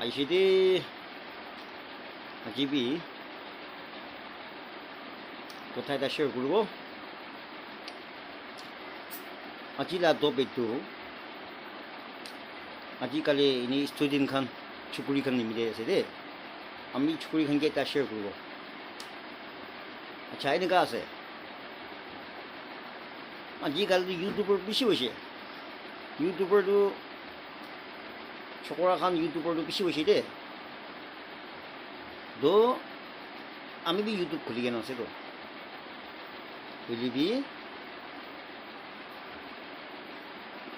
ICD GB কোথায় এটা share করব আজিলা টপিকটো আজিকালি ইনি স্টুডেন্ট খান চুকুরি খান নিমিলে আছে দে আমি চুকুরি খানকে এটা শেয়ার করব আচ্ছা এনেকা আছে আজিকালি ইউটিউবৰ বেছি হৈছে ইউটিউবৰটো চকৰা খান ইউটিউবৰটো বেছি হৈছে দে দো আমি বি ইউটিউব খুলি কেনে আছে তো খুলিবি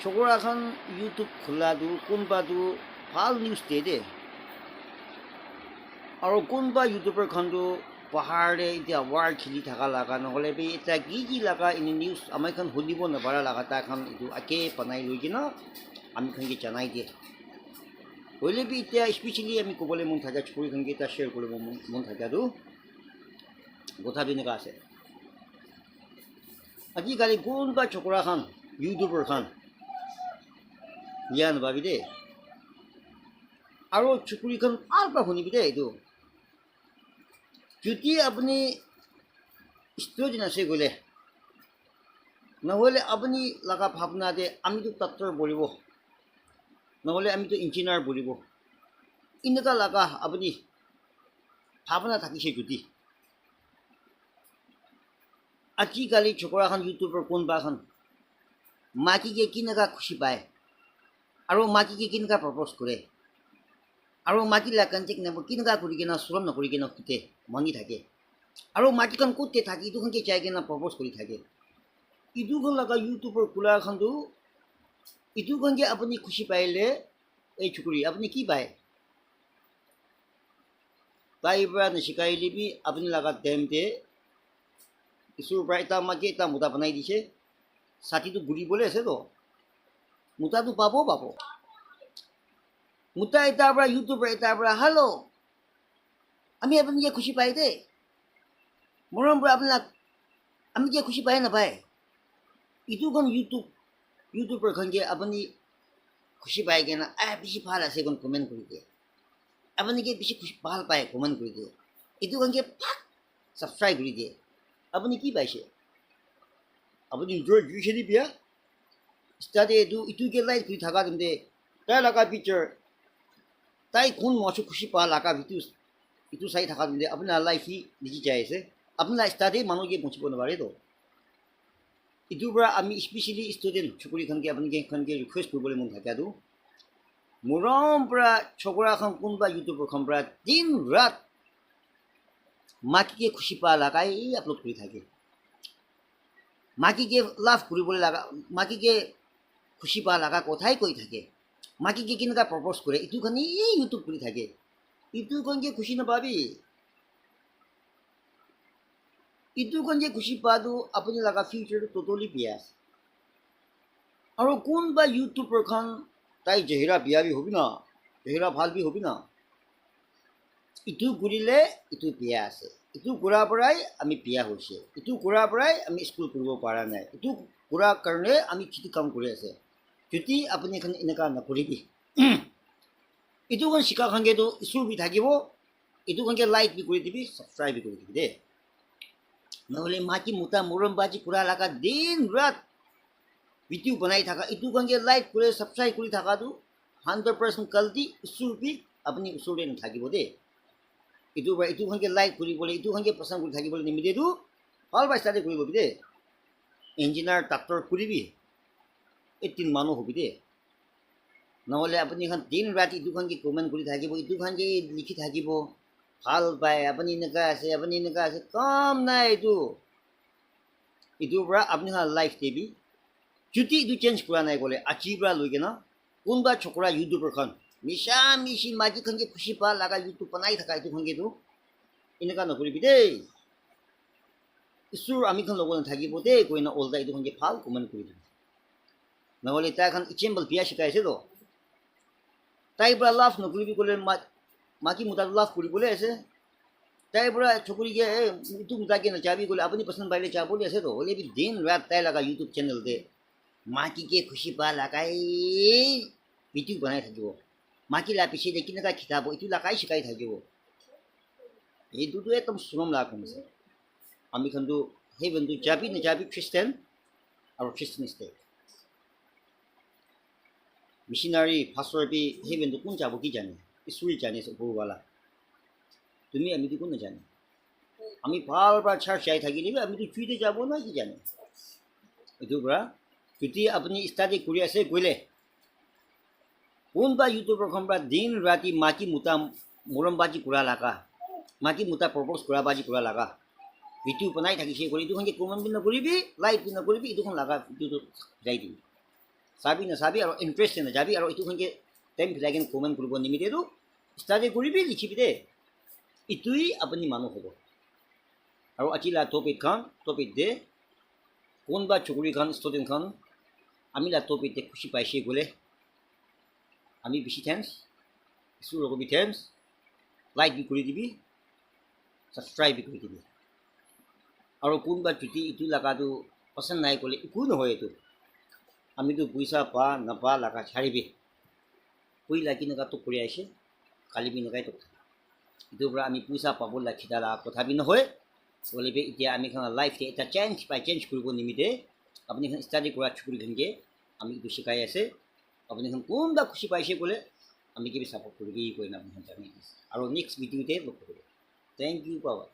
চকৰা খান ইউটিউব খোলাটো কোনোবাটো ভাল নিউজ দিয়ে দে আৰু কোনোবা ইউটিউবৰ খানটো পাহাৰে এতিয়া ৱাৰ খেলি থকা লগা নহ'লে বি এতিয়া কি লগা এনে নিউজ আমাৰ এখন শুনিব নাপাৰা লগা তাখন এইটো আকে বনাই লৈ কিনে আমি খানকে জনাই দিয়ে হ'লে বি এতিয়া স্পেচিয়েলি আমি ক'বলৈ মন থাকে চকুৰি খানকে এটা শ্বেয়াৰ কৰিব মন থাকে আৰু কথাটো এনেকুৱা আছে আজিকালি কোনোবা চকৰা খান ইউটিউবৰ খান জ্ঞান পাবি দে আৰু চকুৰিখন ভাল পৰা শুনিবি দে এইটো যদি আপুনি ষ্টুডেণ্ট আছে গ'লে নহ'লে আপুনি লগা ভাৱনাতে আমিতো ডাক্তৰ পঢ়িব নহ'লে আমিতো ইঞ্জিনিয়াৰ পঢ়িব এনেকুৱা লগা আপুনি ভাৱনা থাকিছে যদি আজিকালি চকৰা খান ইউটিউবৰ কোনোবা এখন মাকিকে কেনেকুৱা খুচি পায় আৰু মাকিকে কেনেকুৱা প্ৰপ'জ কৰে আৰু মাকি লাগান্তিক নাবোৰ কেনেকুৱা কৰি কিনে শ্ৰম নকৰি কিনে সুতে মনি থাকে আৰু মাটিখন ক'তে থাকে ইটোখনকে চাই কিনে প্ৰপ'জ কৰি থাকে ইটোখন লগা ইউটিউবৰ খোলাখনটো ইটোখনকে আপুনি খুচি পাইলে এই চুকুৰি আপুনি কি পায় তাইৰ পৰা নিশিকাই দিবি আপুনি লগা টাইমতে ঈশ্বৰৰ পৰা এটা মাকে এটা মোটা বনাই দিছে ছাতিটো ঘূৰিবলৈ আছে তো মোটাটো পাব মোটা এটাৰ পৰা ইউটিউবৰ এটাৰ পৰা হেল্ল' আমি আপুনি কি খুচি পায় দেই মৰম পৰা আপোনাক আমি কি খুচি পায় নাপায় ইটোখন ইউটিউবৰখনকে আপুনি খুচি পায় কিনে বেছি ভাল আছে এখন কমেণ্ট কৰি দিয়ে আপুনি কি বেছি ভাল পায় কমেণ্ট কৰি দিয়ে ইটোখনকে ফাক ছাবস্ক্ৰাইব কৰি দিয়ে আপুনি কি পাইছে আপুনি ইনজয় কৰিছে নি বিয়া ষ্টাডি ইটোকে লাইক কৰি থকা তেন্তে তাই লগা পিকচাৰ তাই কোন মচু খুচি পোৱা লগা ইটো চাই থকা তেন্তে আপোনাৰ লাইফ সি লিখি যাই আছে আপোনাৰ ষ্টাডি মানুহকে পঞ্চিব নোৱাৰে তো ইটোৰ পৰা আমি স্পেচিয়েলি ষ্টুডেণ্ট চকুৰিখনকে আপুনি সেইখনকে ৰিকুৱেষ্ট কৰিবলৈ মন থাকে আৰু মৰম পৰা চকৰাখন কোনোবা ইউটিউবৰখন পৰা দিন ৰাত মাকিকে খুচি পোৱা লগাই আপলোড কৰি থাকে মাকিকে লাভ কৰিবলৈ লগা মাকিকে খুচি পোৱা লগা কথাই কৈ থাকে মাকিকে কেনেকুৱা প্ৰপ'জ কৰে ইটোখনি ইউটিউব কৰি থাকে ইটোখনকে খুচি নাপাবি ইটোখনকে খুচি পোৱাটো আপুনি লগা ফিউচাৰটো ট'টেলি বিয়া আছে আৰু কোনোবা ইউটিউবৰখন তাই জেহেৰা বিয়া বি হবি না জেহেৰা ভাল বি হবি না ইটো কৰিলে ইটো বিয়া আছে ইটো কৰাৰ পৰাই আমি বিয়া হৈছে ইটো কৰাৰ পৰাই আমি স্কুল পঢ়িব পৰা নাই ইটো কৰাৰ কাৰণে আমি খেতি কাম কৰি আছে যদি আপুনি এখন এনেকুৱা নকৰিবি ইটোখন শিকাখনকেতো স্কুল বি থাকিব ইটোখনকে লাইক বি কৰি দিবি ছাবস্ক্ৰাইব বি কৰি দিবি দেই নহ'লে মাকি মোটা মৰম বাজি কৰা লগা দিন ৰাত ভিডিঅ' বনাই থকা ইটোখনকে লাইক কৰি ছাবস্ক্ৰাইব কৰি থকাটো 100% কাল্টি স্কুল বি আপুনি ওচৰতে নাথাকিব দেই ইটোখনকে লাইক কৰিবলৈ ইটোখনকে পচন্দ কৰি থাকিবলৈ নিমিলেতো ভাল পাই ষ্টাডি কৰিব দেই ইঞ্জিনিয়াৰ ডাক্তৰ কৰিবি 18 মানুহ হবি দেই নহ'লে আপুনি এখন দিন ৰাতি ইটোখনকে কমেণ্ট কৰি থাকিব ইটোখনকে লিখি থাকিব ভাল পায় আপুনি এনেকুৱা আছে কাম নাই ইটোৰ পৰা আপুনি লাইফ দিবি যদি ইটো চেঞ্জ কৰা নাই গ'লে আজিৰ পৰা লৈ কিনে কোনোবা চকৰা ইউটিউবৰখন মিছা মিছি মাটিখনকে খুচি পোৱা লগা ইউটিউব বনাই থকা ইটোখনকেতো এনেকুৱা নকৰিবি দেই ঈশ্বৰ আমিখন লগত নাথাকিব দেই কৈ না ওলটা ইটোখনকে ভাল কমেণ্ট কৰি দিবি নহ'লে তাই এখন এক্সাম্পল বিয়া শিকাইছে তো তাইৰ পৰা লাভ নকৰিবি ক'লে মাকি মোটাটো লাভ কৰিবলৈ আছে তাইৰ পৰা চকুৰিকে ইটো মোটাকে নাযাবি ক'লে আপুনি পচন্দ পাৰিলে যাবলৈ আছে তো হ'লে দিন ৰাত তাই লগা ইউটিউব চেনেলতে মাকিকে খুচি পোৱা লগাই ভিডিঅ' বনাই থাকিব মাকি লা পিছে দেখি না খিতাব এইটো লাগাই শিকাই থাকিব এইটোতো একদম শ্ৰম লাভ হৈছে আমি কিন্তু হেভেনটো যাবি নাযাবি খ্ৰীষ্টান আৰু খ্ৰীষ্টান ষ্টেট মিছনাৰী ফাষ্টৰ বি হেভেনটো কোন যাব কি জানে ঈশ্বৰী জানে ওপৰৱালা তুমি আমিতো কোন নাজানে আমি ভাল ভাল চাৰ্চ যাই থাকিলে আমিতো ফ্ৰীতে যাব নহয় কি জানে এইটোৰ পৰা যদি আপুনি ষ্টাডি কৰি আছে গ'লে কোনবা ইউটিউবাৰখন পৰা দিন ৰাতি মাকি মুতা মৰমবাজি কৰা লাগা মাকি মুতা প্ৰপ'জ কৰা বাজি কৰা লাগা ভিডিঅ' বনাই থাকিছে কৰি এইটোখনকে কমেণ্ট নকৰিবি লাইক নকৰিবি এইটোখন লাগা ভিডিঅ'টো যাই দিবি চাবি নাচাবি আৰু ইণ্টাৰেষ্ট নাযাবি আৰু এইটোখনকে টাইম ভিলাই কিনে কমেণ্ট কৰিব নিমিতেতো ষ্টাডি কৰিবি লিখিবি দে এইটোৱেই আপুনি মানুহ হ'ব আৰু আজিলা টপিক দে কোনবা চুকুৰীখন ষ্টুডেণ্টখন আমি লা টপিক দে খুচি পাইছে গ'লে আমি বেছি থেংকছ ইছুৰ লগবি থেংকছ লাইক বি কৰি দিবি ছাবস্ক্ৰাইব বি কৰি দিবি আৰু কোনবা যদি এইটো লাগাটো পচন্দ নাই ক'লে একো নহয় এইটো আমিতো পইচা পা নাপা লাগা ছাড়িবি পই লাগি নাকা তোক কৰি আহিছে কালি বি নাকাই তোক এইটোৰ পৰা আমি পইচা পাব লাখিটা কথা বি নহয় গ'লে এতিয়া আমি লাইফতে এটা চেঞ্জ কৰিব নিমিতে আপুনি ষ্টাডি কৰা চুকুৰীখনকে আমি এইটো শিকাই আছে আপুনি কোনবা খুচি পাইছে ক'লে আমি কিবি ছাপোৰ্ট কৰি কি কৰিম আপুনি জানি আৰু নেক্সট ভিডিঅ'তে লগ কৰিব থেংক ইউ বাবা